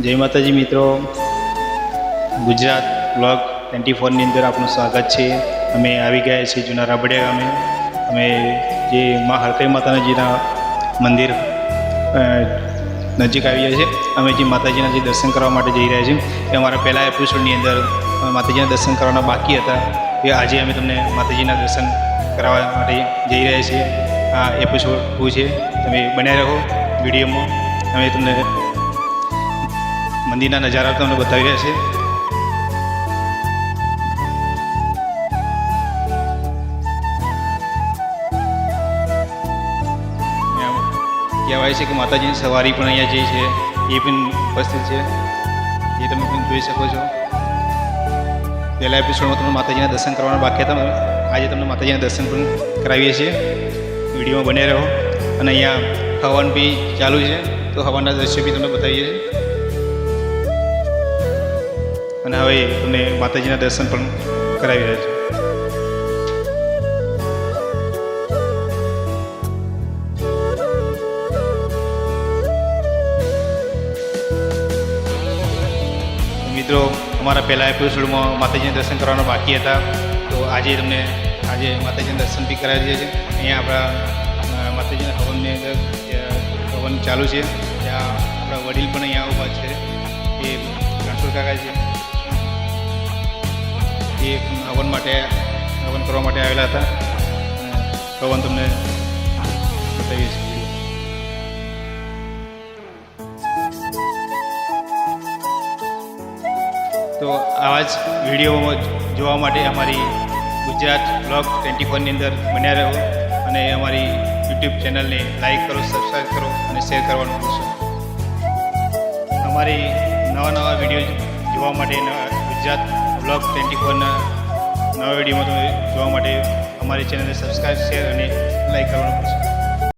જય માતાજી મિત્રો, ગુજરાત બ્લોગ 24ની અંદર આપનું સ્વાગત છે। અમે આવી ગયા છીએ જૂના રાબડિયા ગામે। અમે જે મા હરકાઈ માતાજીના મંદિર નજીક આવી ગયા છે। અમે જે માતાજીના જે દર્શન કરવા માટે જઈ રહ્યા છીએ એ અમારા પહેલાં એપિસોડની અંદર માતાજીના દર્શન કરવાના બાકી હતા, એ આજે અમે તમને માતાજીના દર્શન કરાવવા માટે જઈ રહ્યા છીએ। આ એપિસોડ 2 છે, તમે બન્યા રહો વિડીયોમાં। અમે તમને મંદિરના નજારા તમને બતાવી રહ્યા છે। કહેવાય છે કે માતાજીની સવારી પણ અહીંયા જે છે એ પણ ઉપસ્થિત છે, એ તમે પણ જોઈ શકો છો। પહેલા એપિસોડમાં તમને માતાજીના દર્શન કરવાના બાકી હતા, આજે તમને માતાજીના દર્શન પણ કરાવીએ છીએ। વિડીયોમાં બને રહો। અને અહીંયા હવન બી ચાલુ છે, તો હવનના દ્રશ્યો બી તમને બતાવીએ છીએ। અને હવે તમને માતાજીના દર્શન પણ કરાવી રહ્યા છે। મિત્રો, અમારા પહેલા એપિસોડમાં માતાજીના દર્શન કરવાના બાકી હતા, તો આજે માતાજીના દર્શન બી કરાવી દઈએ છીએ। અહીંયા આપણા માતાજીના હવનની અંદર હવન ચાલુ છે, ત્યાં આપણા વડીલ પણ અહીંયા ઊભા છે, એ રણછોડ કાકા છે, એ હવન કરવા માટે આવેલા હતા। હવન તમને બતાવીએ છીએ। તો આવા જ વિડીયો જોવા માટે અમારી ગુજરાત બ્લોગ 24ની અંદર બન્યા રહો, અને અમારી યુટ્યુબ ચેનલને લાઈક કરો, સબસ્ક્રાઈબ કરો અને શેર કરવાનું ભૂલશો। અમારી નવા વિડીયો જોવા માટે ગુજરાત બ્લોગ 24ના નવા વિડીયોમાં તમે જોવા માટે અમારી ચેનલને સબસ્ક્રાઈબ, શેર અને લાઈક કરવાનું ભૂલશો।